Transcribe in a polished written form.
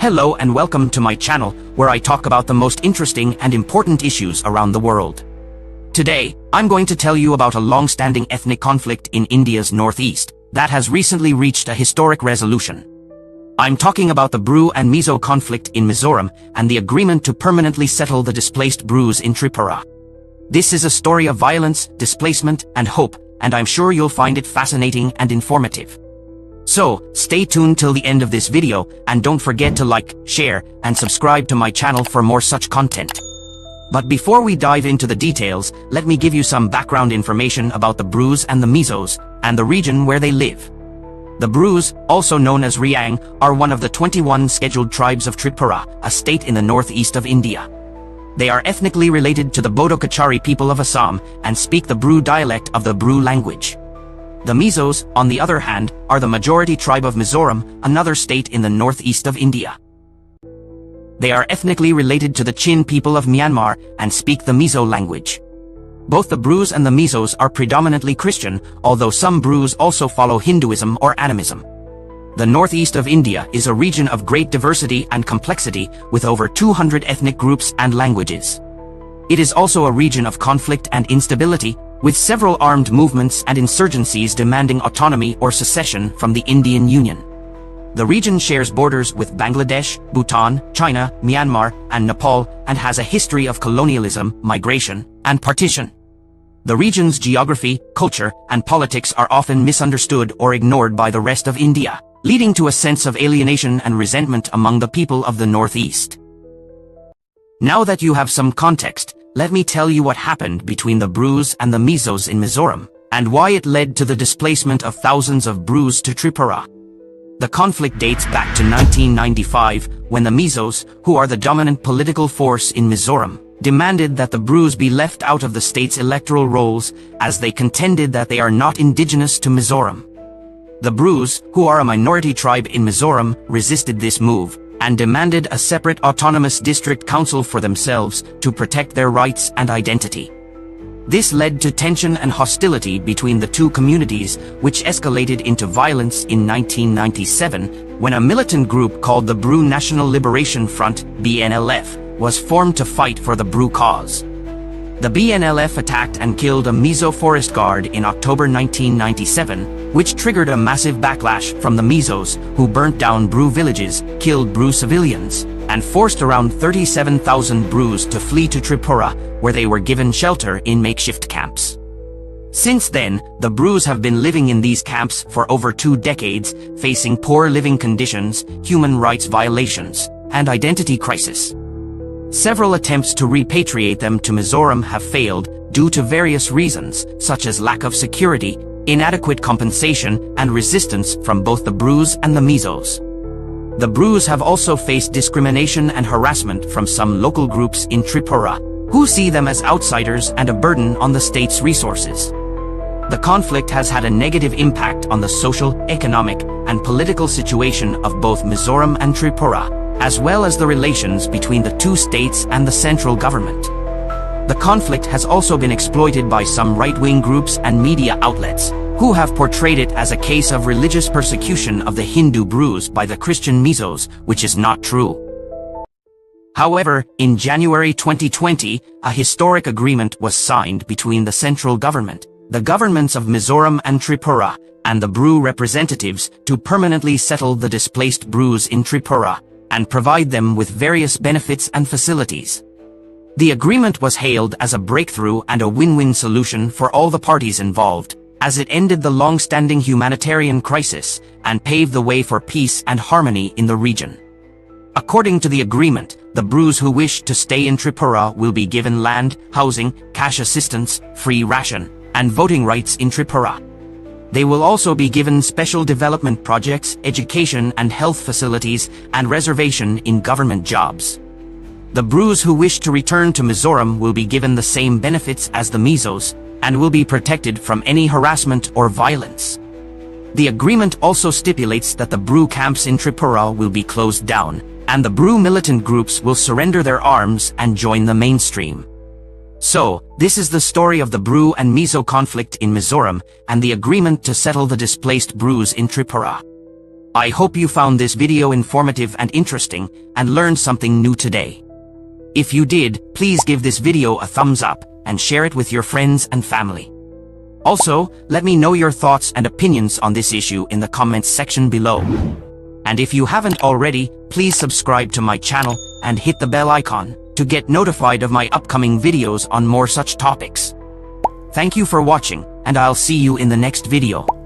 Hello and welcome to my channel, where I talk about the most interesting and important issues around the world. Today, I'm going to tell you about a long-standing ethnic conflict in India's northeast that has recently reached a historic resolution. I'm talking about the Bru and Mizo conflict in Mizoram and the agreement to permanently settle the displaced Brus in Tripura. This is a story of violence, displacement, and hope, and I'm sure you'll find it fascinating and informative. So, stay tuned till the end of this video, and don't forget to like, share, and subscribe to my channel for more such content. But before we dive into the details, let me give you some background information about the Brus and the Mizos, and the region where they live. The Brus, also known as Riang, are one of the 21 scheduled tribes of Tripura, a state in the northeast of India. They are ethnically related to the Bodo-Kachari people of Assam, and speak the Bru dialect of the Bru language. The Mizos, on the other hand, are the majority tribe of Mizoram, another state in the northeast of India. They are ethnically related to the Chin people of Myanmar and speak the Mizo language. Both the Brus and the Mizos are predominantly Christian, although some Brus also follow Hinduism or animism. The northeast of India is a region of great diversity and complexity, with over 200 ethnic groups and languages. It is also a region of conflict and instability, with several armed movements and insurgencies demanding autonomy or secession from the Indian Union. The region shares borders with Bangladesh, Bhutan, China, Myanmar, and Nepal, and has a history of colonialism, migration, and partition. The region's geography, culture, and politics are often misunderstood or ignored by the rest of India, leading to a sense of alienation and resentment among the people of the Northeast. Now that you have some context, let me tell you what happened between the Brus and the Mizos in Mizoram, and why it led to the displacement of thousands of Brus to Tripura. The conflict dates back to 1995, when the Mizos, who are the dominant political force in Mizoram, demanded that the Brus be left out of the state's electoral rolls, as they contended that they are not indigenous to Mizoram. The Brus, who are a minority tribe in Mizoram, resisted this move, and demanded a separate autonomous district council for themselves to protect their rights and identity. This led to tension and hostility between the two communities, which escalated into violence in 1997, when a militant group called the Bru National Liberation Front, BNLF, was formed to fight for the Bru cause. The BNLF attacked and killed a Mizo forest guard in October 1997, which triggered a massive backlash from the Mizos, who burnt down Bru villages, killed Bru civilians, and forced around 37,000 Brus to flee to Tripura, where they were given shelter in makeshift camps. Since then, the Brus have been living in these camps for over 2 decades, facing poor living conditions, human rights violations, and identity crisis. Several attempts to repatriate them to Mizoram have failed due to various reasons, such as lack of security, inadequate compensation, and resistance from both the Brus and the Mizos. The Brus have also faced discrimination and harassment from some local groups in Tripura, who see them as outsiders and a burden on the state's resources. The conflict has had a negative impact on the social, economic, and political situation of both Mizoram and Tripura, as well as the relations between the two states and the central government. The conflict has also been exploited by some right-wing groups and media outlets, who have portrayed it as a case of religious persecution of the Hindu Brus by the Christian Mizos, which is not true. However, in January 2020, a historic agreement was signed between the central government, the governments of Mizoram and Tripura, and the Bru representatives to permanently settle the displaced Brus in Tripura, and provide them with various benefits and facilities. The agreement was hailed as a breakthrough and a win-win solution for all the parties involved, as it ended the long-standing humanitarian crisis and paved the way for peace and harmony in the region. According to the agreement, the Brus who wish to stay in Tripura will be given land, housing, cash assistance, free ration, and voting rights in Tripura. They will also be given special development projects, education and health facilities, and reservation in government jobs. The Brus who wish to return to Mizoram will be given the same benefits as the Mizos, and will be protected from any harassment or violence. The agreement also stipulates that the Bru camps in Tripura will be closed down, and the Bru militant groups will surrender their arms and join the mainstream. So, this is the story of the Bru and Mizo conflict in Mizoram, and the agreement to settle the displaced Brus in Tripura. I hope you found this video informative and interesting, and learned something new today. If you did, please give this video a thumbs up, and share it with your friends and family. Also, let me know your thoughts and opinions on this issue in the comments section below. And if you haven't already, please subscribe to my channel and hit the bell icon to get notified of my upcoming videos on more such topics. Thank you for watching, and I'll see you in the next video.